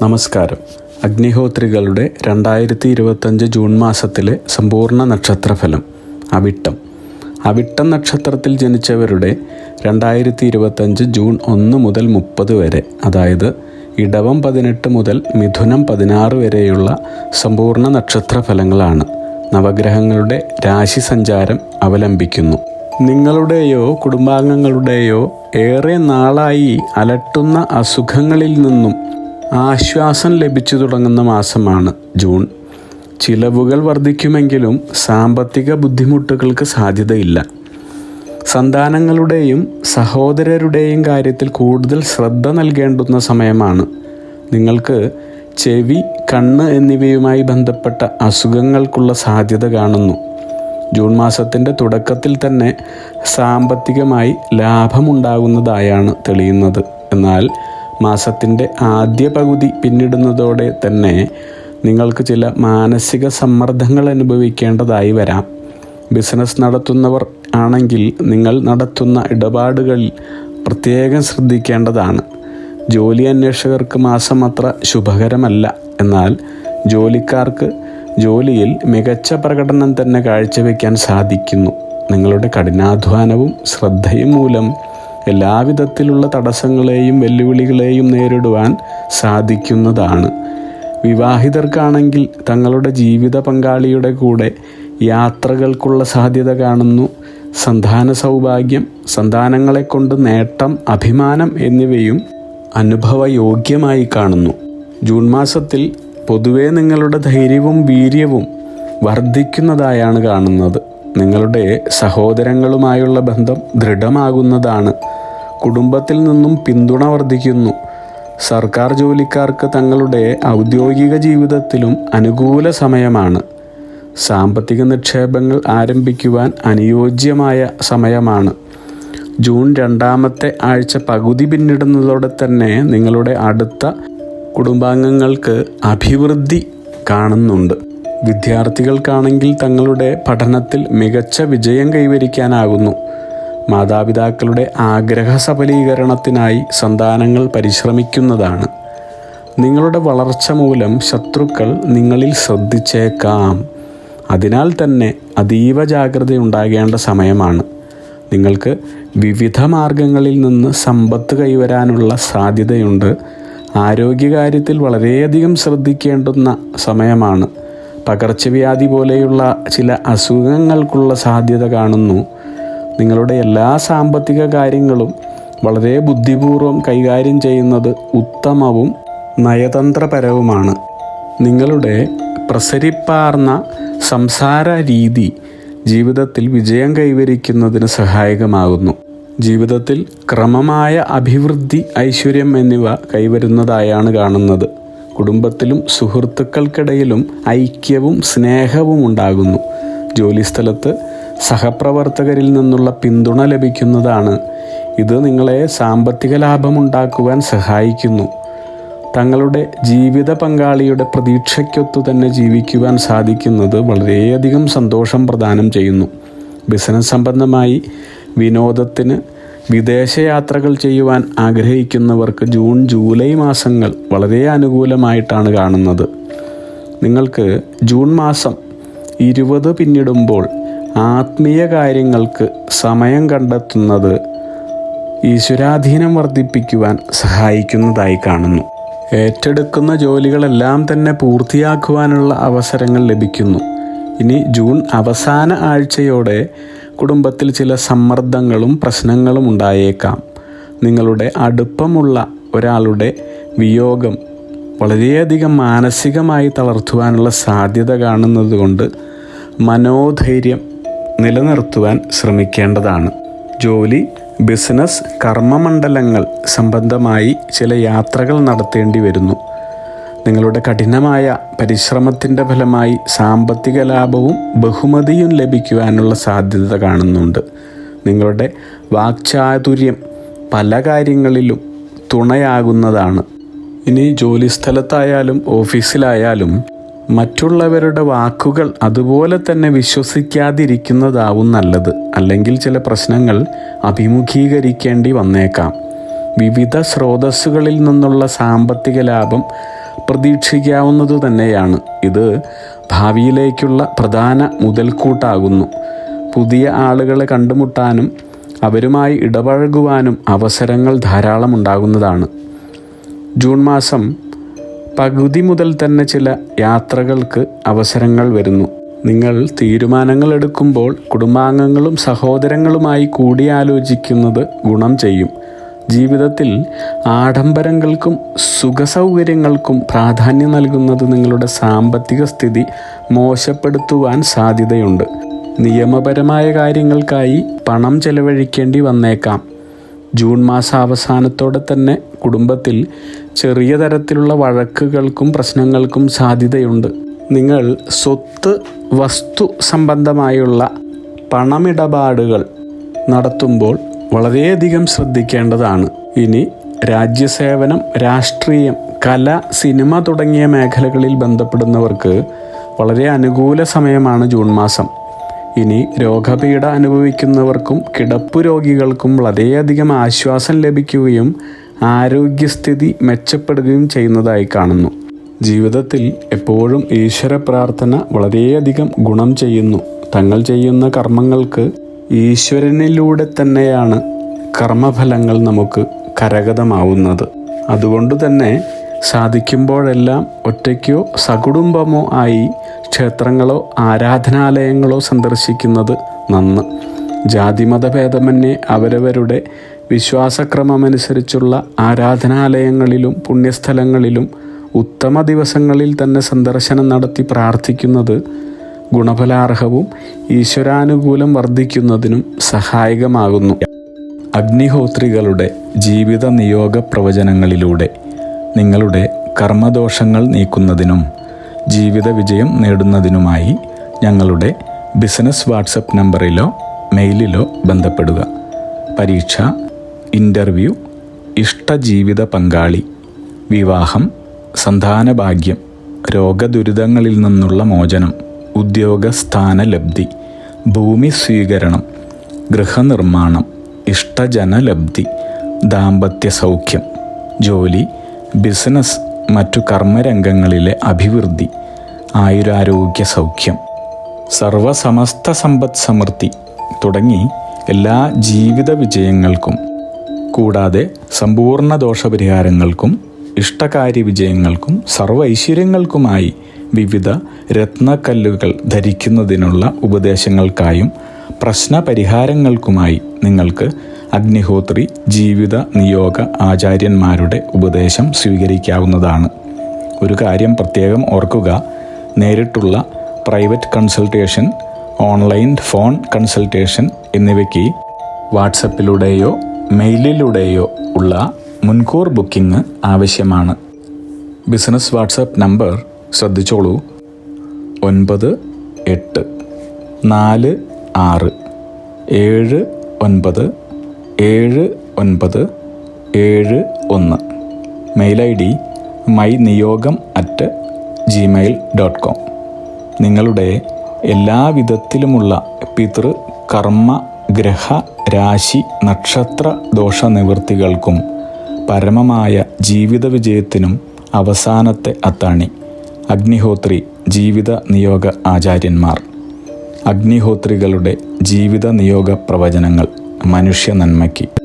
നമസ്കാരം. അഗ്നിഹോത്രികളുടെ 2025 ജൂൺ മാസത്തിലെ സമ്പൂർണ്ണ നക്ഷത്രഫലം. അവിട്ടം നക്ഷത്രത്തിൽ ജനിച്ചവരുടെ 2025 ജൂൺ 1 മുതൽ 30 വരെ, അതായത് ഇടവം 18 മുതൽ മിഥുനം 16 വരെയുള്ള സമ്പൂർണ്ണ നക്ഷത്രഫലങ്ങളാണ് നവഗ്രഹങ്ങളുടെ രാശി സഞ്ചാരം അവലംബിക്കുന്നു. നിങ്ങളുടെയോ കുടുംബാംഗങ്ങളുടെയോ ഏറെ നാളായി അലട്ടുന്ന അസുഖങ്ങളിൽ നിന്നും ആശ്വാസം ലഭിച്ചു തുടങ്ങുന്ന മാസമാണ് ജൂൺ. ചിലവുകൾ വർദ്ധിക്കുമെങ്കിലും സാമ്പത്തിക ബുദ്ധിമുട്ടുകൾക്ക് സാധ്യതയില്ല. സന്താനങ്ങളുടെയും സഹോദരരുടെയും കാര്യത്തിൽ കൂടുതൽ ശ്രദ്ധ നൽകേണ്ടുന്ന സമയമാണ്. നിങ്ങൾക്ക് ചെവി, കണ്ണ് എന്നിവയുമായി ബന്ധപ്പെട്ട അസുഖങ്ങൾക്കുള്ള സാധ്യത കാണുന്നു. ജൂൺ മാസത്തിൻ്റെ തുടക്കത്തിൽ തന്നെ സാമ്പത്തികമായി ലാഭമുണ്ടാകുന്നതായാണ് തെളിയുന്നത്. എന്നാൽ മാസത്തിൻ്റെ ആദ്യ പകുതി പിന്നിടുന്നതോടെ തന്നെ നിങ്ങൾക്ക് ചില മാനസിക സമ്മർദ്ദങ്ങൾ അനുഭവിക്കേണ്ടതായി വരാം. ബിസിനസ് നടത്തുന്നവർ ആണെങ്കിൽ നിങ്ങൾ നടത്തുന്ന ഇടപാടുകളിൽ പ്രത്യേകം ശ്രദ്ധിക്കേണ്ടതാണ്. ജോലി അന്വേഷകർക്ക് മാസം അത്ര ശുഭകരമല്ല. എന്നാൽ ജോലിക്കാർക്ക് ജോലിയിൽ മികച്ച പ്രകടനം തന്നെ കാഴ്ചവെക്കാൻ സാധിക്കുന്നു. നിങ്ങളുടെ കഠിനാധ്വാനവും ശ്രദ്ധയും മൂലം എല്ലാവിധത്തിലുള്ള തടസ്സങ്ങളെയും വെല്ലുവിളികളെയും നേരിടുവാൻ സാധിക്കുന്നതാണ്. വിവാഹിതർക്കാണെങ്കിൽ തങ്ങളുടെ ജീവിത പങ്കാളിയുടെ കൂടെ യാത്രകൾക്കുള്ള സാധ്യത കാണുന്നു. സന്താന സൗഭാഗ്യം, സന്താനങ്ങളെ കൊണ്ട് നേട്ടം, അഭിമാനം എന്നിവയും അനുഭവയോഗ്യമായി കാണുന്നു. ജൂൺ മാസത്തിൽ പൊതുവെ നിങ്ങളുടെ ധൈര്യവും വീര്യവും വർദ്ധിക്കുന്നതായാണ് കാണുന്നത്. നിങ്ങളുടെ സഹോദരങ്ങളുമായുള്ള ബന്ധം ദൃഢമാകുന്നതാണ്. കുടുംബത്തിൽ നിന്നും പിന്തുണ വർദ്ധിക്കുന്നു. സർക്കാർ ജോലിക്കാർക്ക് തങ്ങളുടെ ഔദ്യോഗിക ജീവിതത്തിലും അനുകൂല സമയമാണ്. സാമ്പത്തിക നിക്ഷേപങ്ങൾ ആരംഭിക്കുവാൻ അനുയോജ്യമായ സമയമാണ്. ജൂൺ 2ാമത്തെ ആഴ്ച പകുതി പിന്നിടുന്നതോടെ തന്നെ നിങ്ങളുടെ അടുത്ത കുടുംബാംഗങ്ങൾക്ക് അഭിവൃദ്ധി കാണുന്നുണ്ട്. വിദ്യാർത്ഥികൾക്കാണെങ്കിൽ തങ്ങളുടെ പഠനത്തിൽ മികച്ച വിജയം കൈവരിക്കാനാകുന്നു. മാതാപിതാക്കളുടെ ആഗ്രഹ സഫലീകരണത്തിനായി സന്താനങ്ങൾ പരിശ്രമിക്കുന്നതാണ്. നിങ്ങളുടെ വളർച്ച മൂലം ശത്രുക്കൾ നിങ്ങളിൽ ശ്രദ്ധിച്ചേക്കാം. അതിനാൽ തന്നെ അതീവ ജാഗ്രതയുണ്ടാകേണ്ട സമയമാണ്. നിങ്ങൾക്ക് വിവിധ മാർഗങ്ങളിൽ നിന്ന് സമ്പത്ത് കൈവരാനുള്ള സാധ്യതയുണ്ട്. ആരോഗ്യകാര്യത്തിൽ വളരെയധികം ശ്രദ്ധിക്കേണ്ടുന്ന സമയമാണ്. പകർച്ചവ്യാധി പോലെയുള്ള ചില അസുഖങ്ങൾക്കുള്ള സാധ്യത കാണുന്നു. നിങ്ങളുടെ എല്ലാ സാമ്പത്തിക കാര്യങ്ങളും വളരെ ബുദ്ധിപൂർവ്വം കൈകാര്യം ചെയ്യുന്നത് ഉത്തമവും നയതന്ത്രപരവുമാണ്. നിങ്ങളുടെ പ്രസരിപ്പാർന്ന സംസാര രീതി ജീവിതത്തിൽ വിജയം കൈവരിക്കുന്നതിന് സഹായകമാകുന്നു. ജീവിതത്തിൽ ക്രമമായ അഭിവൃദ്ധി, ഐശ്വര്യം എന്നിവ കൈവരുന്നതായാണ് കാണുന്നത്. കുടുംബത്തിലും സുഹൃത്തുക്കൾക്കിടയിലും ഐക്യവും സ്നേഹവും ഉണ്ടാകുന്നു. ജോലിസ്ഥലത്ത് സഹപ്രവർത്തകരിൽ നിന്നുള്ള പിന്തുണ ലഭിക്കുന്നതാണ്. ഇത് നിങ്ങളെ സാമ്പത്തിക ലാഭമുണ്ടാക്കുവാൻ സഹായിക്കുന്നു. തങ്ങളുടെ ജീവിത പങ്കാളിയുടെ പ്രതീക്ഷയ്ക്കൊത്തു തന്നെ ജീവിക്കുവാൻ സാധിക്കുന്നത് വളരെയധികം സന്തോഷം പ്രദാനം ചെയ്യുന്നു. ബിസിനസ് സംബന്ധമായി വിനോദത്തിന് വിദേശയാത്രകൾ ചെയ്യുവാൻ ആഗ്രഹിക്കുന്നവർക്ക് ജൂൺ, ജൂലൈ മാസങ്ങൾ വളരെ അനുകൂലമായിട്ടാണ് കാണുന്നത്. നിങ്ങൾക്ക് ജൂൺ മാസം 20 പിന്നിടുമ്പോൾ ആത്മീയ കാര്യങ്ങൾക്ക് സമയം കണ്ടെത്തുന്നത് ഈശ്വരാധീനം വർദ്ധിപ്പിക്കുവാൻ സഹായിക്കുന്നതായി കാണുന്നു. ഏറ്റെടുക്കുന്ന ജോലികളെല്ലാം തന്നെ പൂർത്തിയാക്കുവാനുള്ള അവസരങ്ങൾ ലഭിക്കുന്നു. ഇനി ജൂൺ അവസാന ആഴ്ചയോടെ കുടുംബത്തിൽ ചില സമ്മർദ്ദങ്ങളും പ്രശ്നങ്ങളും ഉണ്ടായേക്കാം. നിങ്ങളുടെ അടുപ്പമുള്ള ഒരാളുടെ വിയോഗം വളരെയധികം മാനസികമായി തളർത്തുവാനുള്ള സാധ്യത കാണുന്നതുകൊണ്ട് മനോധൈര്യം നിലനിർത്തുവാൻ ശ്രമിക്കേണ്ടതാണ്. ജോലി, ബിസിനസ്, കർമ്മമണ്ഡലങ്ങൾ സംബന്ധമായി ചില യാത്രകൾ നടത്തേണ്ടി വരുന്നു. നിങ്ങളുടെ കഠിനമായ പരിശ്രമത്തിൻ്റെ ഫലമായി സാമ്പത്തിക ലാഭവും ബഹുമതിയും ലഭിക്കുവാനുള്ള സാധ്യത കാണുന്നുണ്ട്. നിങ്ങളുടെ വാക്ചാതുര്യം പല കാര്യങ്ങളിലും തുണയാകുന്നതാണ്. ഇനി ജോലിസ്ഥലത്തായാലും ഓഫീസിലായാലും മറ്റുള്ളവരുടെ വാക്കുകൾ അതുപോലെ തന്നെ വിശ്വസിക്കാതിരിക്കുന്നതാവും നല്ലത്. അല്ലെങ്കിൽ ചില പ്രശ്നങ്ങൾ അഭിമുഖീകരിക്കേണ്ടി വന്നേക്കാം. വിവിധ സ്രോതസ്സുകളിൽ നിന്നുള്ള സാമ്പത്തിക ലാഭം അപ്രതീക്ഷിക്കാവുന്നതു തന്നെയാണ്. ഇത് ഭാവിയിലേക്കുള്ള പ്രധാന മുതൽക്കൂട്ടാകുന്നു. പുതിയ ആളുകളെ കണ്ടുമുട്ടാനും അവരുമായി ഇടപഴകുവാനും അവസരങ്ങൾ ധാരാളം ഉണ്ടാകുന്നതാണ്. ജൂൺ മാസം പകുതി മുതൽ തന്നെ ചില യാത്രകൾക്ക് അവസരങ്ങൾ വരുന്നു. നിങ്ങൾ തീരുമാനങ്ങൾ എടുക്കുമ്പോൾ കുടുംബാംഗങ്ങളും സഹോദരങ്ങളുമായി കൂടിയാലോചിക്കുന്നത് ഗുണം ചെയ്യും. ജീവിതത്തിൽ ആഡംബരങ്ങൾക്കും സുഖസൗകര്യങ്ങൾക്കും പ്രാധാന്യം നൽകുന്നത് നിങ്ങളുടെ സാമ്പത്തിക സ്ഥിതി മോശപ്പെടുത്തുവാൻ സാധ്യതയുണ്ട്. നിയമപരമായ കാര്യങ്ങൾക്കായി പണം ചെലവഴിക്കേണ്ടി വന്നേക്കാം. ജൂൺ മാസാവസാനത്തോടെ തന്നെ കുടുംബത്തിൽ ചെറിയ തരത്തിലുള്ള വഴക്കുകൾക്കും പ്രശ്നങ്ങൾക്കും സാധ്യതയുണ്ട്. നിങ്ങൾ സ്വത്ത്, വസ്തു സംബന്ധമായുള്ള പണമിടപാടുകൾ നടത്തുമ്പോൾ വളരെയധികം ശ്രദ്ധിക്കേണ്ടതാണ്. ഇനി രാജ്യസേവനം, രാഷ്ട്രീയം, കല, സിനിമ തുടങ്ങിയ മേഖലകളിൽ ബന്ധപ്പെടുന്നവർക്ക് വളരെ അനുകൂല സമയമാണ് ജൂൺ മാസം. ഇനി രോഗപീഠ അനുഭവിക്കുന്നവർക്കും കിടപ്പു രോഗികൾക്കും വളരെയധികം ആശ്വാസം ലഭിക്കുകയും ആരോഗ്യസ്ഥിതി മെച്ചപ്പെടുകയും ചെയ്യുന്നതായി കാണുന്നു. ജീവിതത്തിൽ എപ്പോഴും ഈശ്വര പ്രാർത്ഥന വളരെയധികം ഗുണം ചെയ്യുന്നു. തങ്ങൾ ചെയ്യുന്ന കർമ്മങ്ങൾക്ക് ഈശ്വരനിലൂടെ തന്നെയാണ് കർമ്മഫലങ്ങൾ നമുക്ക് കരഗതമാവുന്നത്. അതുകൊണ്ട് തന്നെ സാധിക്കുമ്പോഴെല്ലാം ഒറ്റയ്ക്കോ സകുടുംബമോ ആയി ക്ഷേത്രങ്ങളോ ആരാധനാലയങ്ങളോ സന്ദർശിക്കുന്നത് നന്ന്. ജാതിമതഭേദമന്യേ അവരവരുടെ വിശ്വാസക്രമമനുസരിച്ചുള്ള ആരാധനാലയങ്ങളിലും പുണ്യസ്ഥലങ്ങളിലും ഉത്തമ ദിവസങ്ങളിൽ തന്നെ സന്ദർശനം നടത്തി പ്രാർത്ഥിക്കുന്നത് ഗുണഫലാർഹവും ഈശ്വരാനുകൂലം വർദ്ധിക്കുന്നതിനും സഹായകമാകുന്നു. അഗ്നിഹോത്രികളുടെ ജീവിത നിയോഗ പ്രവചനങ്ങളിലൂടെ നിങ്ങളുടെ കർമ്മദോഷങ്ങൾ നീക്കുന്നതിനും ജീവിത വിജയം നേടുന്നതിനുമായി ഞങ്ങളുടെ ബിസിനസ് വാട്സപ്പ് നമ്പറിലോ മെയിലിലോ ബന്ധപ്പെടുക. പരീക്ഷ, ഇൻ്റർവ്യൂ, ഇഷ്ടജീവിത പങ്കാളി, വിവാഹം, സന്താനഭാഗ്യം, രോഗദുരിതങ്ങളിൽ നിന്നുള്ള മോചനം, ഉദ്യോഗസ്ഥാനലബ്ധി, ഭൂമി സ്വീകരണം, ഗൃഹനിർമ്മാണം, ഇഷ്ടജനലബ്ധി, ദാമ്പത്യ സൗഖ്യം, ജോലി, ബിസിനസ്, മറ്റു കർമ്മരംഗങ്ങളിലെ അഭിവൃദ്ധി, ആയുരാരോഗ്യ സൗഖ്യം, സർവസമസ്ത സമ്പദ് സമൃദ്ധി തുടങ്ങി എല്ലാ ജീവിത വിജയങ്ങൾക്കും കൂടാതെ സമ്പൂർണ്ണ ദോഷപരിഹാരങ്ങൾക്കും ഇഷ്ടകാര്യ വിജയങ്ങൾക്കും സർവ്വ ഐശ്വര്യങ്ങൾക്കുമായി വിവിധ രത്നക്കല്ലുകൾ ധരിക്കുന്നതിനുള്ള ഉപദേശങ്ങൾക്കായും പ്രശ്നപരിഹാരങ്ങൾക്കുമായി നിങ്ങൾക്ക് അഗ്നിഹോത്രി ജീവിത നിയോഗ ആചാര്യന്മാരുടെ ഉപദേശം സ്വീകരിക്കാവുന്നതാണ്. ഒരു കാര്യം പ്രത്യേകം ഓർക്കുക, നേരിട്ടുള്ള private consultation, online phone consultation എന്നിവയ്ക്ക് വാട്സപ്പിലൂടെയോ മെയിലിലൂടെയോ ഉള്ള മുൻകൂർ ബുക്കിംഗ് ആവശ്യമാണ്. ബിസിനസ് വാട്സപ്പ് നമ്പർ ശ്രദ്ധിച്ചോളൂ: 9846797971. Mail ID myniyogam@gmail.com. നിങ്ങളുടെ എല്ലാവിധത്തിലുമുള്ള പിതൃ, കർമ്മ, ഗ്രഹ, രാശി, നക്ഷത്ര ദോഷ നിവൃത്തികൾക്കും പരമമായ ജീവിത വിജയത്തിനും അവസാനത്തെ അത്താണി അഗ്നിഹോത്രി ജീവിത നിയോഗ ആചാര്യന്മാർ. അഗ്നിഹോത്രികളുടെ ജീവിത നിയോഗ പ്രവചനങ്ങൾ മനുഷ്യ നന്മയ്ക്ക്.